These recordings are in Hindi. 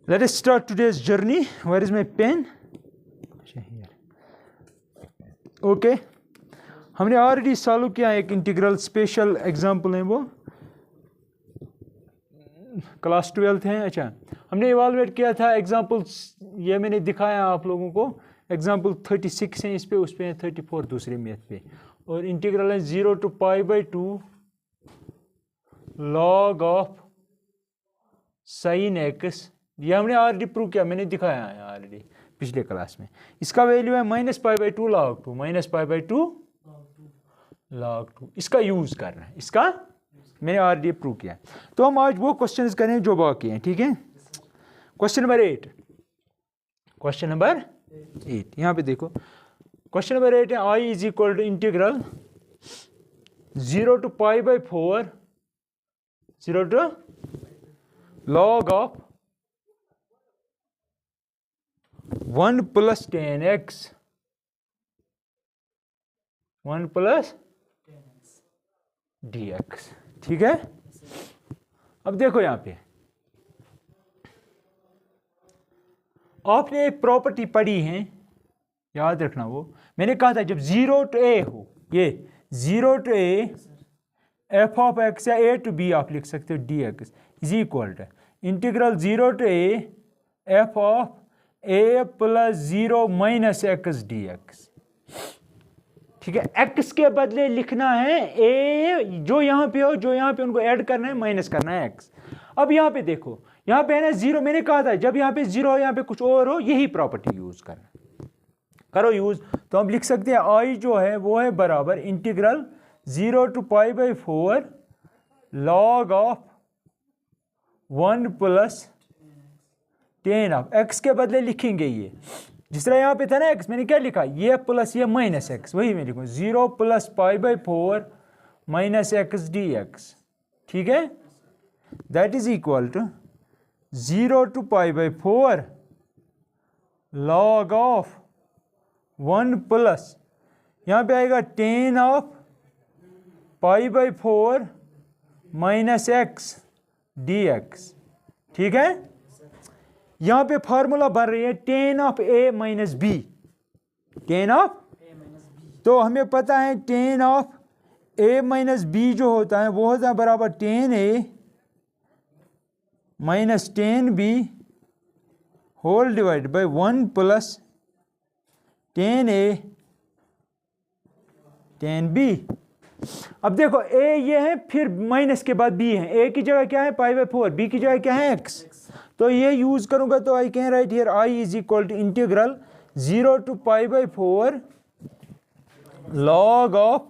Let us start today's journey. Where is my pen? Here. Okay. हमने ऑलरेडी सॉल्व किया एक इंटीग्रल स्पेशल एग्जाम्पल है वो क्लास 12th है। अच्छा, हमने इवालुएट किया था एग्जाम्पल्स, ये मैंने दिखाया आप लोगों को। एग्जाम्पल 36 है इस पे, उस पे है 34 दूसरे मैथ पे। और इंटीग्रल है 0 to π/2 log of sin x। ये हमने ऑलरेडी प्रूव किया, मैंने दिखाया है ऑलरेडी पिछले क्लास में। इसका वैल्यू है -π/2 log 2, -π/2 log 2। इसका यूज करना है, इसका मैंने ऑलरेडी प्रूव किया। तो हम आज वो क्वेश्चंस करें जो बाकी हैं, ठीक है। क्वेश्चन नंबर 8, क्वेश्चन नंबर 8 यहाँ पे देखो। क्वेश्चन नंबर 8 है I is equal to integral 0 to π/4 0 to log of 1 + tan x 1 + dx, ठीक है। अब देखो यहां पे आपने एक प्रॉपर्टी पढ़ी है, याद रखना। वो मैंने कहा था जब 0 to a हो, ये 0 to a f of x या a to b आप लिख सकते हो dx is equal to integral 0 to a f of a + 0 - x dx, ठीक है। x के बदले लिखना है a, जो यहाँ पे हो, जो यहाँ पे उनको ऐड करना है, माइनस करना है x। अब यहाँ पे देखो, यहाँ पे है ना 0, मैंने कहा था जब यहाँ पे 0 हो, यहाँ पे कुछ और हो, यही प्रॉपर्टी यूज करना, करो यूज। तो हम लिख सकते हैं I जो है वो है बराबर integral 0 to π/4 log of 1 + tan of x के बदले लिखेंगे ये, जिस तरह यहाँ पे था ना x, मैंने क्या लिखा, ये प्लस ये माइनस x, वही मैं लिखूँ 0 + π/4 - x dx, ठीक है। That is equal to 0 to π/4 log of 1 + यहाँ पे आएगा tan ऑफ π/4 - x dx, ठीक है। यहाँ पे फार्मूला बन रही है tan of a - b, tan of, तो हमें पता है tan ऑफ a - b जो होता है वो होता है बराबर tan a - tan b whole divide by 1 + tan a tan b। अब देखो a ये है, फिर माइनस के बाद b है, a की जगह क्या है π/4, b की जगह क्या है x, तो ये यूज करूंगा तो I can write here I is equal to integral 0 to π/4 log of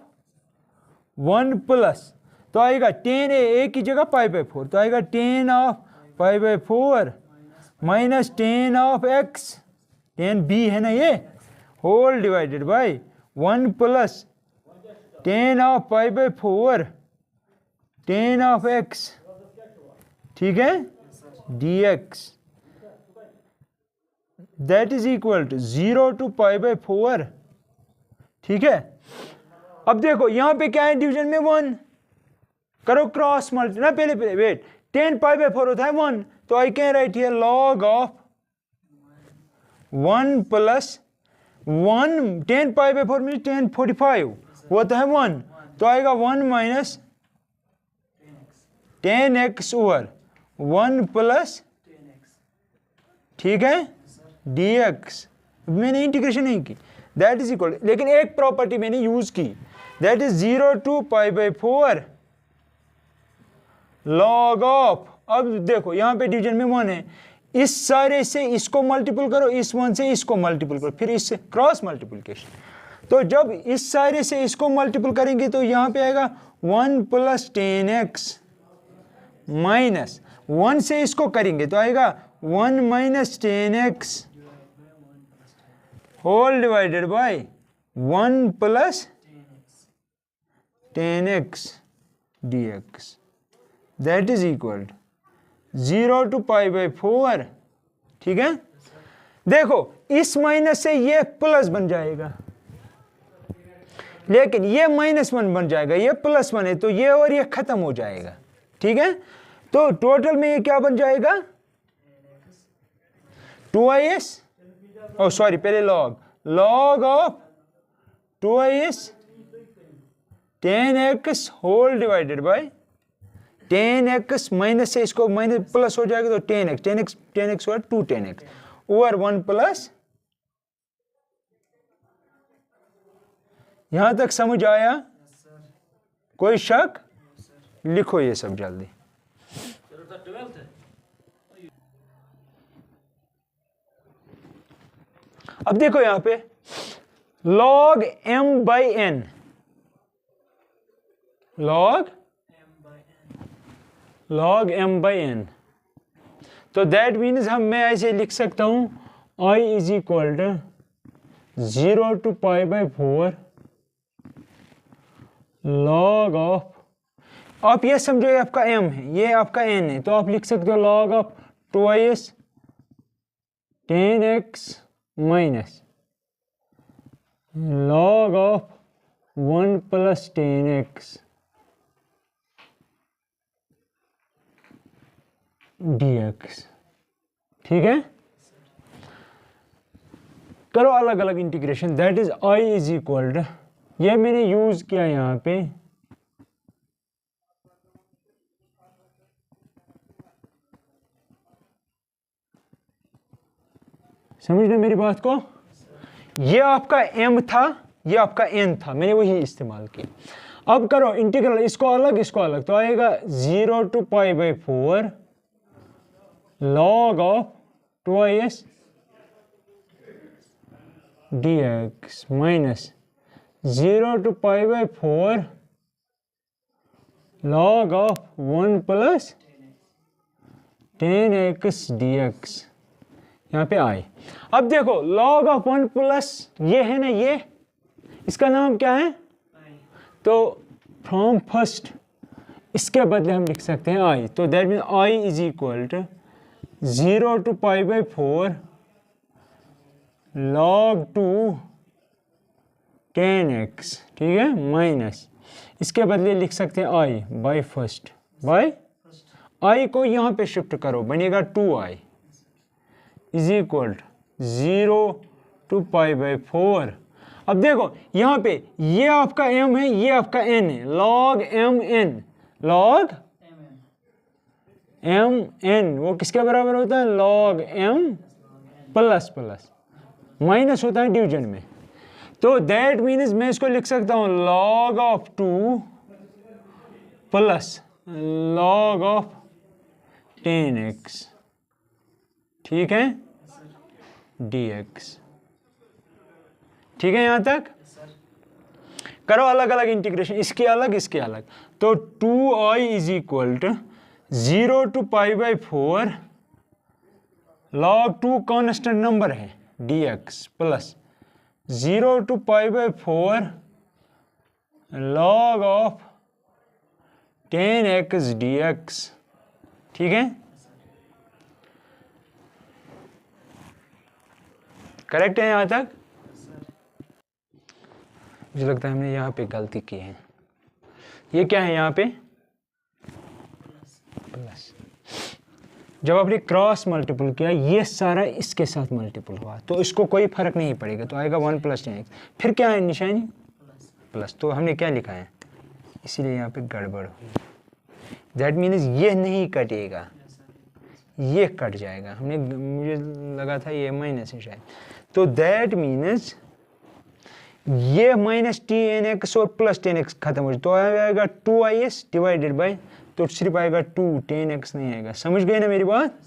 1 + तो आएगा tan a की जगह π/4, तो आएगा tan of π/4 - tan of x, tan b है ना ये, whole divided by 1 + tan of π/4 tan of x, ठीक है, dx। That is equal to 0 to π/4, ठीक है। अब देखो यहां पे क्या है, डिवीजन में 1 करो, क्रॉस मल्टी ना, पहले वेट, tan π/4 होता है 1, तो I can write here log of 1 + 1, tan π/4 mean tan 45 होता है 1, तो आएगा 1 - tan x ओवर 1 + ठीक है dx। मैंने इंटीग्रेशन नहीं की, दैट इज इक्वल, लेकिन एक प्रॉपर्टी मैंने यूज की, that is 0 to π/4 log of, अब देखो यहाँ पे डिवीजन में 1 है, इस सारे से इसको मल्टीपल करो, इस 1 से इसको मल्टीपल करो, फिर इससे क्रॉस मल्टीप्लिकेशन। तो जब इस सारे से इसको मल्टीपल करेंगे तो यहाँ पे आएगा 1 + tan x माइनस 1 से इसको करेंगे तो आएगा 1 - tan x whole divided by 1 + tan x dx। That is equal 0 to π/4, ठीक है। देखो इस माइनस से ये प्लस बन जाएगा, लेकिन ये -1 बन जाएगा, ये +1 है, तो ये और ये खत्म हो जाएगा, ठीक है। तो टोटल में ये क्या बन जाएगा, 2is, oh sorry, पहले log of 2is 10x whole divided by 10x minus से इसको माइनस प्लस हो जाएगा तो 10x हुआ 2 10x ओवर 1 प्लस। यहां तक समझ आया? कोई शक? लिखो ये सब जल्दी। अब देखो यहां पे log m by n, log m by n, तो दैट मीन्स मैं ऐसे लिख सकता हूं I is equal to 0 to pi by 4 log of, आप ये समझो ये आपका m है, ये आपका n है, तो आप लिख सकते हो log of twice 10x minus log of 1 plus 10x dx। ठीक है, करो अलग अलग integration. That is I is equal to, ये मैंने यूज किया यहां पे समझ लो मेरी बात को, ये आपका m था, ये आपका n था, मैंने वही इस्तेमाल किया। अब करो इंटीग्रल, इसको अलग, तो आएगा 0 to pi by 4 log of 2is dx minus 0 to pi by 4 log of 1 plus 10x dx, यहाँ पे आए। अब देखो log ऑफ 1 प्लस ये है ना, ये इसका नाम क्या है, तो फ्रॉम फर्स्ट इसके बदले हम लिख सकते हैं I, तो that mean I is equal to 0 to pi by 4 log 2 10x, ठीक है, माइनस इसके बदले लिख सकते हैं I by first, by I को यहाँ पे शिफ्ट करो, बनेगा 2I is equal to 0 to pi by 4। अब देखो यहाँ पे ये आपका m है, ये आपका n है, log mn, log mn वो किसके बराबर होता है, log m plus plus minus होता है डिवीजन में, तो दैट मीन्स मैं इसको लिख सकता हूँ log of 2 plus log of 10x, ठीक है, dx। ठीक है, यहां तक करो अलग अलग इंटीग्रेशन, इसके अलग, तो 2I is equal to 0 to pi by 4 log 2 constant number है dx plus 0 to pi by 4 log of 10x dx। ठीक है, करेक्ट है यहां तक? मुझे लगता है हमने यहाँ पे गलती की है। ये क्या है यहाँ पे, प्लस, जब आपने क्रॉस मल्टीपल किया ये सारा इसके साथ मल्टीपल हुआ तो इसको कोई फर्क नहीं पड़ेगा, तो आएगा 1 प्लस 10x, फिर क्या है निशानी प्लस, तो हमने क्या लिखा है, इसीलिए यहाँ पे गड़बड़ हुई। दैट मीन्स ये नहीं कटेगा, ये कट जाएगा, हमने मुझे लगा था ये माइनस है शायद, तो दैट मीन्स ये माइनस tnx और प्लस 10x खत्म हो जाए, तो आएगा 2is डिवाइडेड बाय, तो सिर्फ आएगा 2, 10x नहीं आएगा। समझ गए ना मेरी बात?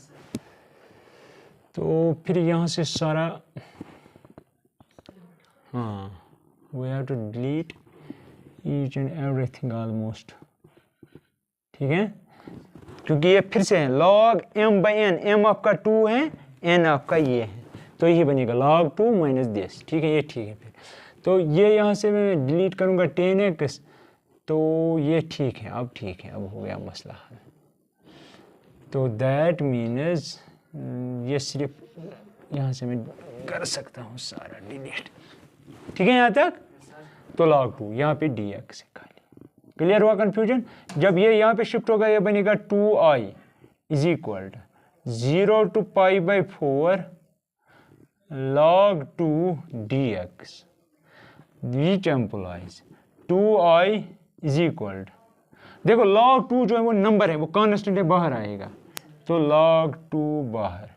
तो फिर यहाँ से सारा, हाँ, we have to delete each and everything almost, ठीक है, क्योंकि ये फिर से है log m by n, m आपका 2 है, n आपका ये है, तो ये बनेगा log 2 माइनस दिस, ठीक है, ये ठीक है। फिर तो ये यहाँ से मैं डिलीट करूँगा 10x, तो ये ठीक है, अब ठीक है, अब हो गया मसला हल। तो दैट मीन्स ये सिर्फ यहाँ से मैं कर सकता हूँ सारा डिलीट, ठीक है यहाँ तक, तो log 2 यहाँ पे dx है खाली। क्लियर हुआ कन्फ्यूजन? जब ये यहाँ पे शिफ्ट होगा ये बनेगा 2i is equal to 0 to pi by 4 log 2 dx which implies 2i is equal to, देखो log 2 जो है वो नंबर है, वो कांस्टेंट है, बाहर आएगा, तो log 2 बाहर,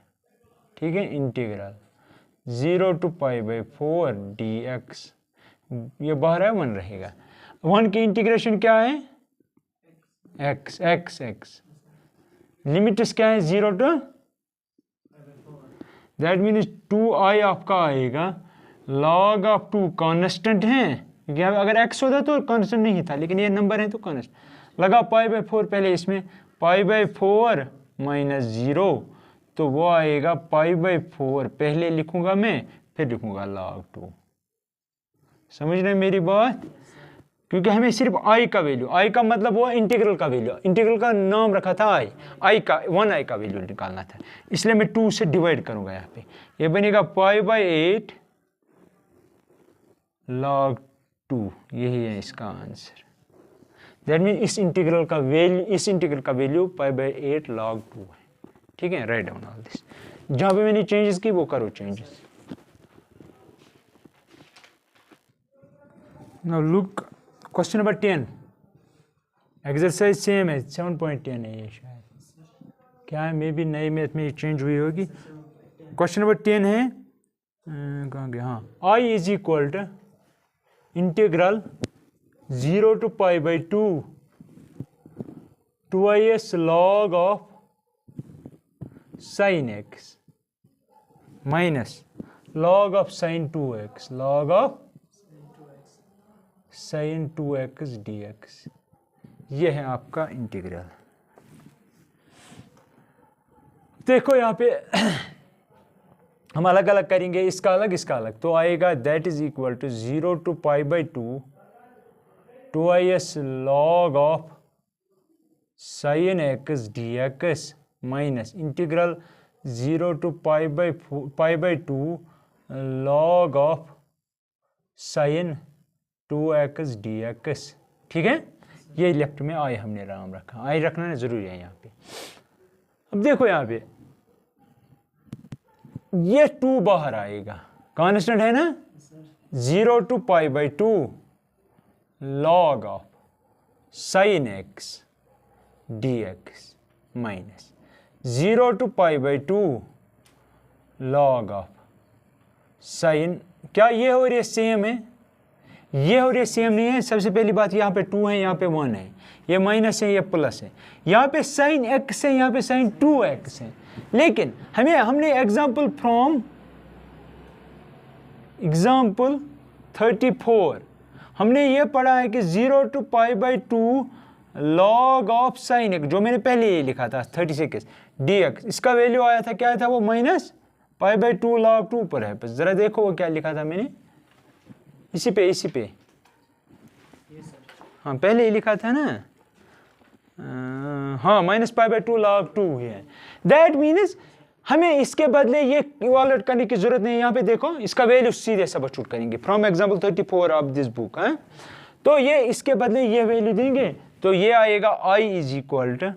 ठीक है, इंटीग्रल 0 to π/4 dx, ये बाहर है 1 रहेगा, 1 की इंटीग्रेशन क्या है x, लिमिट्स क्या है 0 to, दैट मीन्स 2i आपका आएगा log ऑफ 2 कांस्टेंट है, क्योंकि अगर x होता तो कांस्टेंट नहीं था, लेकिन ये नंबर है तो कांस्टेंट लगा, π/4 पहले इसमें π/4 माइनस 0, तो वो आएगा π/4, पहले लिखूंगा मैं, फिर लिखूंगा log 2। समझ रहे मेरी बात, क्योंकि हमें सिर्फ i का वैल्यू, i का मतलब वो इंटीग्रल का वैल्यू, इंटीग्रल का नाम रखा था i का 1i का वैल्यू निकालना था, इसलिए मैं 2 से डिवाइड करूंगा यहाँ पे, ये बनेगा π/8 log 2, यही है इसका आंसर। दैट मीन इस इंटीग्रल का वैल्यू π/8 log 2 है, ठीक है। राइट डाउन ऑल दिस, जहाँ पे मैंने चेंजेस की वो करो changes. Now look question number 10, exercise same है, 7.10 है ये शायद, क्या है, मे भी नई मैथ में चेंज हुई होगी। क्वेश्चन नंबर 10 है, कहाँ गया, हाँ, i is equal to integral 0 to π/2 2is log of sin x minus log of sin 2x, log of sin 2x dx, ये है आपका इंटीग्रल। देखो यहाँ पे हम अलग अलग करेंगे, इसका अलग, तो आएगा that is equal to 0 to π/2 2is log of sin x dx minus integral 0 to π/2 log of sin 2x dx, ठीक है। ये लेफ्ट में आई हमने राम रखा, आई रखना जरूरी है यहाँ पे। अब देखो यहाँ पे ये 2 बाहर आएगा, कांस्टेंट है ना, 0 to π/2 log of sin x dx minus 0 to π/2 log of sin, क्या ये और ये सेम है, ये और ये सेम नहीं है। सबसे पहली बात, यहाँ पे 2 है, यहाँ पे 1 है, ये माइनस है, ये प्लस है, यहाँ पे sin x है, यहाँ पे sin 2x है, लेकिन हमने एग्जाम्पल फ्रॉम एग्जाम्पल 34 हमने ये पढ़ा है कि 0 to π/2 log of sin x, जो मैंने पहले ये लिखा था 36 dx, इसका वैल्यू आया था, क्या था वो, माइनस π/2 log 2 पर है। बस जरा देखो वो क्या लिखा था मैंने, इसी पे हाँ पहले ही लिखा था ना, हाँ माइनस π/2 log 2 है। दैट मीन्स हमें इसके बदले ये इवैल्यूएट करने की जरूरत नहीं है। यहाँ पे देखो इसका वैल्यू सीधे सब्स्टिट्यूट करेंगे from example 34 of this book है, तो ये इसके बदले ये वैल्यू देंगे, तो ये आएगा i इज इक्वल टू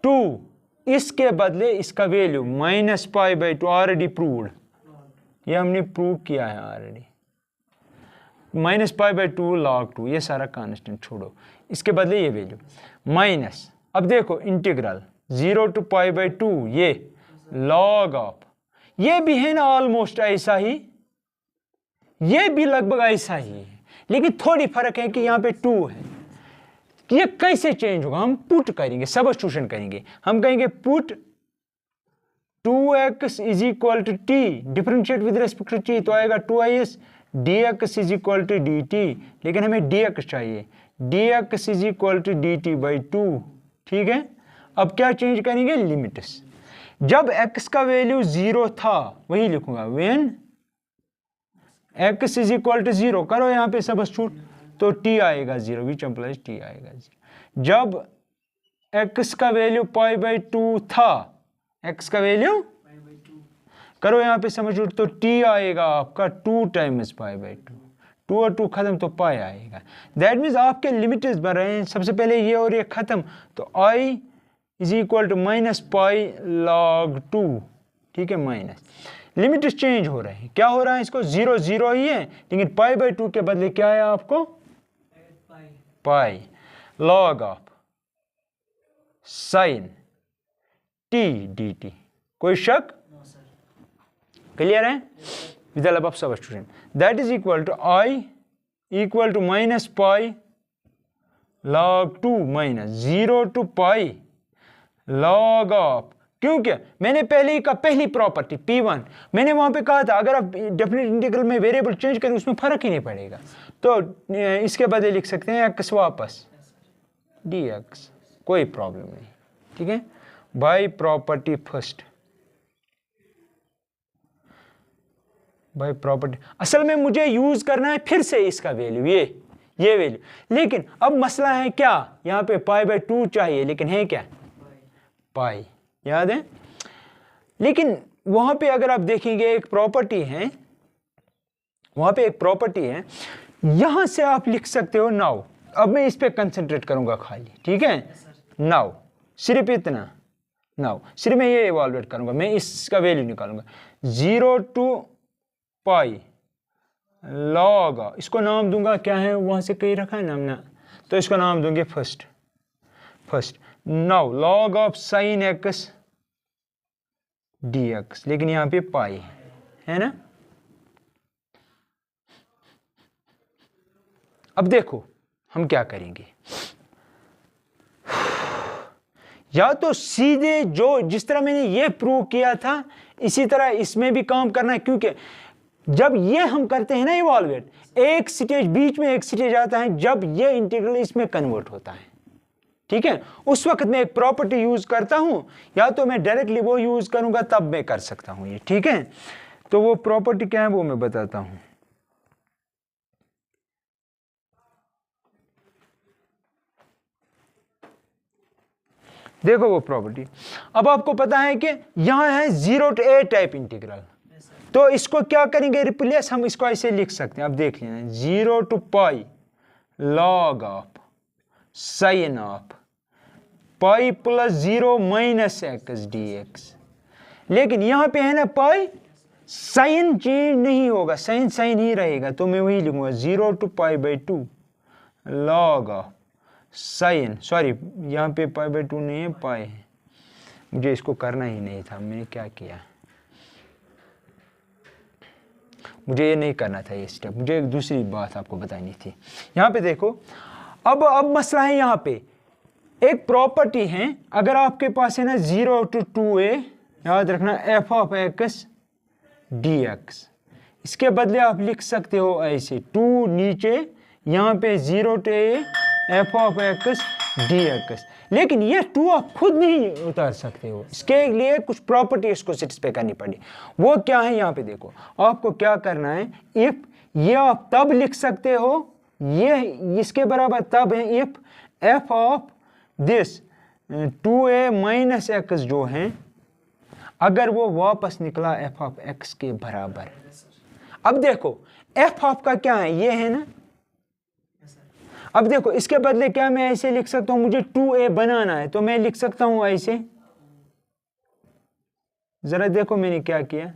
2, इसके बदले इसका वैल्यू माइनस π/2, ऑलरेडी प्रूव्ड, ये हमने प्रूव किया है ऑलरेडी, माइनस π/2 log 2, ये सारा कांस्टेंट छोड़ो, इसके बदले ये वैल्यू माइनस, अब देखो इंटीग्रल 0 to π/2 ये log ऑफ, ये भी है ना ऑलमोस्ट ऐसा ही, ये भी लगभग ऐसा ही है, लेकिन थोड़ी फर्क है कि यहाँ पे 2 है। ये कैसे चेंज होगा, हम पुट करेंगे, सब्स्टिट्यूशन करेंगे, हम कहेंगे put 2x is equal to t, differentiate with respect to t, तो आएगा 2is dx is equal to dt, लेकिन हमें dx चाहिए, dx is equal to dt/2, ठीक है। अब क्या चेंज करेंगे, लिमिट्स, जब x का वैल्यू 0 था वही लिखूंगा, when x is equal to 0, करो यहाँ पे सब्स्टिट्यूट, तो t आएगा 0, विच इम्प्लाइज t आएगा 0। जब x का वैल्यू π/2 था, x का वैल्यू करो यहाँ पे सब्स्टिट्यूट, तो t आएगा आपका 2 टाइम्स π/2, 2 और 2 खत्म तो पाई आएगा। दैट मीन्स आपके लिमिट्स बन रहे हैं, सबसे पहले ये और ये खत्म, तो i is equal to minus π log 2, ठीक है, माइनस, लिमिट चेंज हो रहे हैं, क्या हो रहा है इसको, 0 0 ही है, लेकिन π/2 के बदले क्या है आपको, पाई log of sign t dt। कोई शक, क्लियर है, with the help of substitution, that is equal to I equal to minus pi log 2 minus 0 to pi log of, क्योंकि मैंने पहले ही कहा, पहली प्रॉपर्टी P1 मैंने वहां पे कहा था, अगर आप डेफिनेट इंटीग्रल में वेरिएबल चेंज करें उसमें फर्क ही नहीं पड़ेगा, तो इसके बदले लिख सकते हैं x वापस dx, कोई प्रॉब्लम नहीं, ठीक है। By property first, by property, असल में मुझे यूज करना है फिर से इसका वैल्यू, ये वैल्यू, लेकिन अब मसला है क्या, यहाँ पे π/2 चाहिए, लेकिन है क्या, पाई, याद है। लेकिन वहां पे अगर आप देखेंगे एक प्रॉपर्टी है, वहां पे एक प्रॉपर्टी है, यहां से आप लिख सकते हो नाउ, अब मैं इस पे कंसंट्रेट करूंगा खाली, ठीक है, नाउ सिर्फ इतना, नाउ सिर्फ मैं ये इवैल्यूएट करूंगा, मैं इसका वैल्यू निकालूंगा, 0 to पाई लॉग, इसको नाम दूंगा, क्या है वहां से कहीं रखा है नाम ना, तो इसको नाम दूंगे first, now log of sine x dx, लेकिन यहां पे पाई है ना। अब देखो हम क्या करेंगे, या तो सीधे जो जिस तरह मैंने ये प्रूव किया था इसी तरह इसमें भी काम करना है, क्योंकि जब ये हम करते हैं ना इवॉल्वेट, एक स्टेज बीच में एक स्टेज आता है जब ये इंटीग्रल इसमें कन्वर्ट होता है, ठीक है, उस वक्त मैं एक प्रॉपर्टी यूज करता हूं, या तो मैं डायरेक्टली वो यूज करूंगा तब मैं कर सकता हूं ये, ठीक है। तो वो प्रॉपर्टी क्या है वो मैं बताता हूं, देखो वो प्रॉपर्टी, अब आपको पता है कि यहां है 0 to a टाइप इंटीग्रल, तो इसको क्या करेंगे रिप्लेस, हम इसको ऐसे लिख सकते हैं, अब देख लेना, 0 to pi log of sign of pi plus 0 minus x dx, लेकिन यहां पे है ना पाई, साइन चेंज नहीं होगा, साइन साइन ही रहेगा, तो मैं वही लिखूंगा 0 to π/2 log of sign, sorry यहाँ पे π/2 नहीं है, पाई है, मुझे इसको करना ही नहीं था, मैंने क्या किया, मुझे ये नहीं करना था ये स्टेप, मुझे एक दूसरी बात आपको बतानी थी। यहाँ पे देखो, अब मसला है, यहाँ पे एक प्रॉपर्टी है, अगर आपके पास है ना 0 to 2a, याद रखना f ऑफ x dx, इसके बदले आप लिख सकते हो ऐसे 2 नीचे, यहाँ पे 0 to a f of x dx, लेकिन ये 2 आप खुद नहीं उतार सकते हो, इसके लिए कुछ प्रॉपर्टी इसको सेटिस्फाई करनी पड़ी, वो क्या है, यहाँ पे देखो आपको क्या करना है, इफ ये आप तब लिख सकते हो, ये इसके बराबर तब है if f of this 2a minus x जो है, अगर वो वापस निकला f ऑफ x के बराबर। अब देखो f ऑफ का क्या है, ये है ना, अब देखो इसके बदले क्या मैं ऐसे लिख सकता हूं, मुझे 2a बनाना है, तो मैं लिख सकता हूं ऐसे, जरा देखो मैंने क्या किया,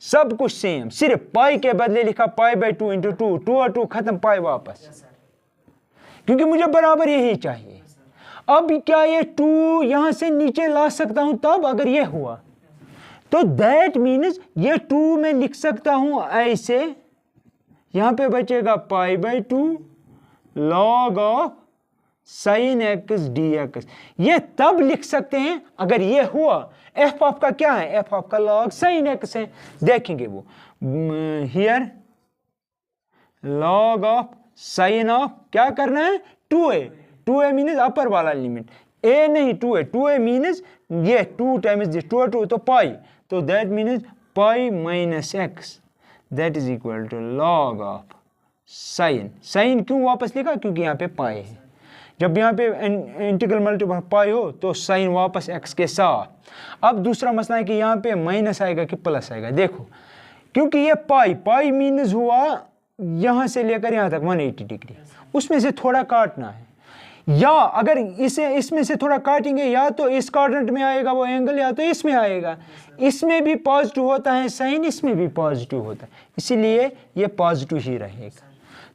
सब कुछ सेम, सिर्फ पाई के बदले लिखा π/2 इंटू 2 और 2 खत्म, पाई वापस, क्योंकि मुझे बराबर यही चाहिए। अब क्या ये 2 यहां से नीचे ला सकता हूं तब, अगर ये हुआ तो दैट मीन्स ये 2 मैं लिख सकता हूं ऐसे, यहां पे बचेगा π/2 log of sine x dx, ये तब लिख सकते हैं अगर ये हुआ, f ऑफ का क्या है, f ऑफ का log साइन एक्स है, देखेंगे वो here log of sign of क्या करना है, 2a मीन्स अपर वाला लिमिट, a नहीं 2a मीन्स ये 2 टाइम्स दिस 2 2 तो पाई, तो that means pi minus x, that is equal to log of sine, sine क्यों वापस लिखा, क्योंकि यहाँ पे पाई है, जब यहाँ पे इंटीग्रल मल्टीपल पाई हो तो साइन वापस एक्स के साथ। अब दूसरा मसला है कि यहाँ पे माइनस आएगा कि प्लस आएगा, देखो क्योंकि ये पाई मीन्स हुआ यहाँ से लेकर यहाँ तक 180 डिग्री, उसमें से थोड़ा काटना है, या अगर इसे इसमें से थोड़ा काटेंगे, या तो इस क्वाड्रेंट में आएगा वो एंगल, या तो इसमें आएगा। इसमें भी पॉजिटिव होता है साइन, इसमें भी पॉजिटिव होता है, इसीलिए ये पॉजिटिव ही रहेगा।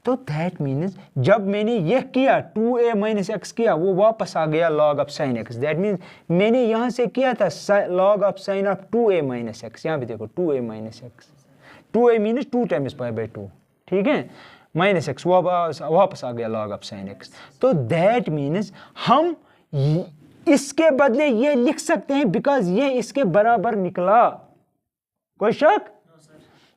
तो दैट मीन्स जब मैंने यह किया 2a माइनस एक्स किया, वो वापस आ गया log of sine x. That means मैंने यहाँ से किया था log of sign of 2a minus x. यहाँ पे देखो 2a minus x, 2a means 2 times pi by 2, ठीक है, माइनस एक्स वापस आ गया log ऑफ साइन एक्स। तो दैट मीन्स हम इसके बदले ये लिख सकते हैं बिकॉज ये इसके बराबर निकला। कोई शक?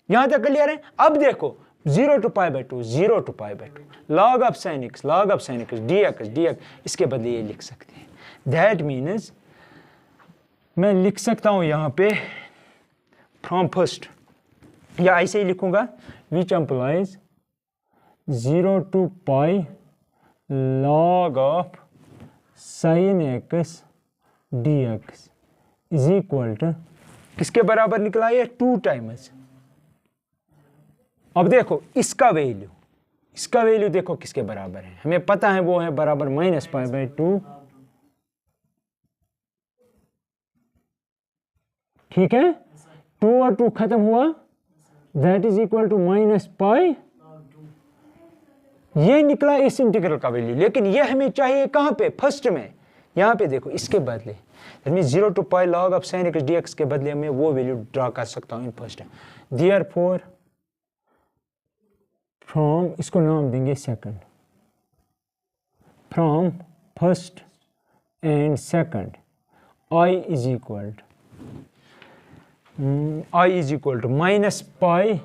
यहां तक क्लियर है? अब देखो 0 to pi by 2, 0 to pi by 2, log of sine x dx, इसके बदले ये लिख सकते हैं। दैट मीन्स मैं लिख सकता हूं यहां पे फ्रॉम फर्स्ट, या ऐसे ही लिखूंगा, which implies 0 to pi log of sine x dx is equal to, किसके बराबर निकला ये? 2 टाइम्स। अब देखो इसका वैल्यू देखो किसके बराबर है, हमें पता है वो है बराबर माइनस पाई बाई 2, ठीक है, 2 और 2 खत्म हुआ, that is equal to minus pi. ये निकला इस इंटीग्रल का वैल्यू, लेकिन ये हमें चाहिए कहां पे? फर्स्ट में। यहां पे देखो इसके बदले, that means 0 to pi log of sine x dx के बदले में वो वैल्यू ड्रा कर सकता हूं इन फर्स्ट। देयरफॉर फ्रॉम, इसको नाम देंगे second, from first and second i is equal to minus pi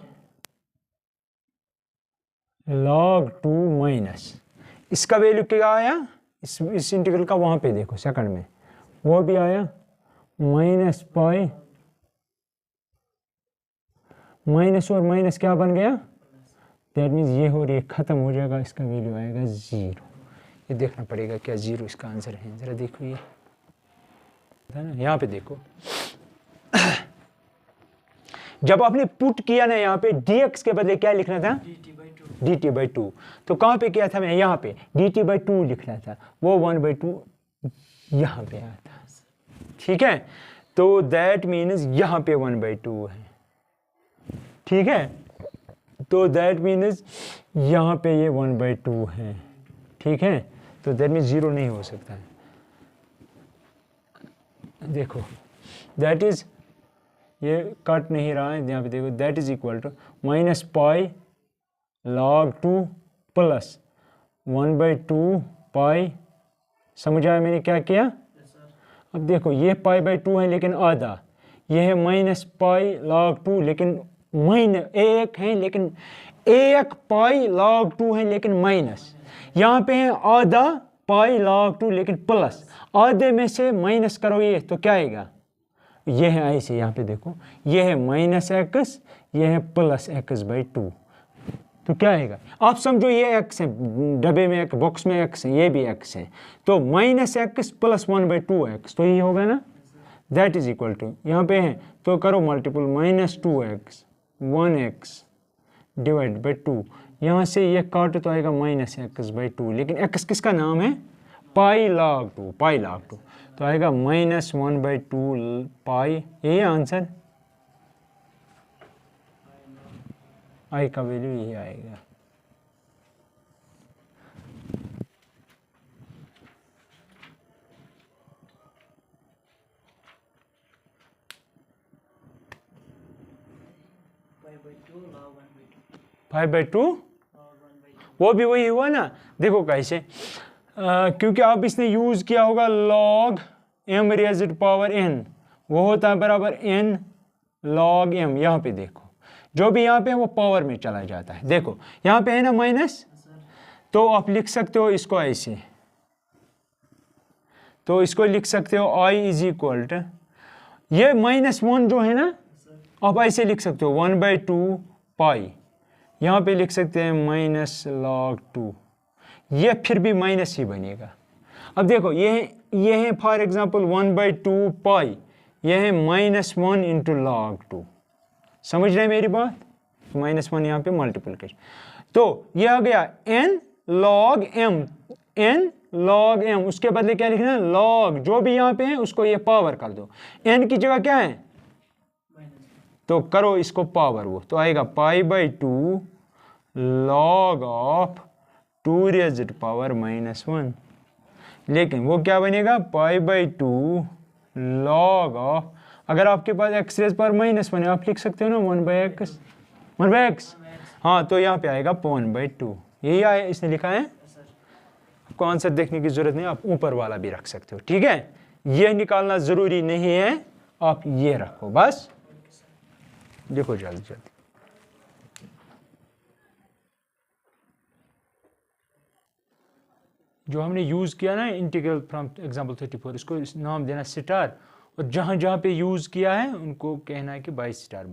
log 2 minus, इसका वैल्यू क्या आया इस इंटीग्रल का? वहां पे देखो सेकंड में वो भी आया माइनस पाई, माइनस और माइनस क्या बन गया? दैट मीन्स ये हो रही है, खत्म हो जाएगा, इसका वैल्यू आएगा 0। ये देखना पड़ेगा क्या 0 इसका आंसर है, जरा देखो ये है ना, यहाँ पे देखो जब आपने पुट किया ना यहाँ पे dx के बदले क्या लिखना था? dt by 2। तो कहाँ पे किया था मैं? यहाँ पे dt बाई 2 लिखना था, वो 1/2 यहाँ पे आया था, ठीक है। तो दैट मीन्स यहाँ पे 1/2 है, ठीक है, तो दैट मीन्स यहाँ पे ये 1/2 है, ठीक है, तो दैट मीन्स 0 नहीं हो सकता है। देखो दैट इज, ये कट नहीं रहा है यहाँ पे देखो, that is equal to minus pi log 2 plus 1/2 pi. समझ आया मैंने क्या किया? अब देखो ये पाई बाई 2 है लेकिन आधा, ये है माइनस पाई log 2, लेकिन एक है, लेकिन 1 पाई log 2 है लेकिन माइनस, यहाँ पे है आधा पाई log 2 लेकिन प्लस, आधे में से माइनस करोगे तो क्या आएगा? ये है ऐसे, यहाँ पे देखो ये है माइनस एक्स, ये है प्लस एक्स बाई 2, तो क्या आएगा? आप समझो ये एक्स है, डब्बे में एक बॉक्स में एक्स है, ये भी एक्स है, तो माइनस एक्स प्लस 1/2 एक्स, तो ये होगा ना, दैट इज इक्वल टू, यहाँ पे है तो करो multiple, minus 2x 1x divide by 2, यहाँ से ये काटो तो आएगा माइनस एक्स बाई 2, लेकिन x किसका नाम है? पाई log 2, पाई log 2, तो आएगा माइनस 1/2 पाई, ये आंसर, आई का वैल्यू ये आएगा। पाई बाई 2, वो भी वही हुआ ना, देखो कैसे, क्योंकि आप इसने यूज किया होगा log m raised power n, वो होता है बराबर n log m। यहाँ पे देखो जो भी यहाँ पे है वो पावर में चला जाता है, देखो यहाँ पे है ना माइनस, तो आप लिख सकते हो इसको ऐसे, तो इसको लिख सकते हो i इज इक्वल टू, ये -1 जो है ना आप ऐसे लिख सकते हो 1/2 पाई, यहाँ पे लिख सकते हैं माइनस log 2, ये फिर भी माइनस ही बनेगा। अब देखो ये है फॉर एग्जांपल 1/2 पाई, ये है -1 इंटू log 2, समझ रहे हैं मेरी बात? -1 यहाँ पे मल्टीप्लिकेशन, तो ये आ गया n log m, n log m, उसके बदले क्या लिखना है log, जो भी यहाँ पे है उसको ये पावर कर दो, n की जगह क्या है तो करो इसको पावर, वो तो आएगा π/2 log ऑफ 2 raised power -1, लेकिन वो क्या बनेगा π/2 log ऑफ, अगर आपके पास x रेज पावर -1 है आप लिख सकते हो ना 1/x, हाँ तो यहाँ पे आएगा 1/2, यही आया इसने लिखा है। आपको आंसर देखने की जरूरत नहीं, आप ऊपर वाला भी रख सकते हो, ठीक है, ये निकालना जरूरी नहीं है, आप ये रखो बस, देखो जल्दी जल्दी। जो हमने यूज़ किया ना इंटीग्रल फ्रॉम एग्जाम्पल 34, इसको नाम देना स्टार, और जहाँ जहाँ पे यूज़ किया है उनको कहना है कि बाई स्टार।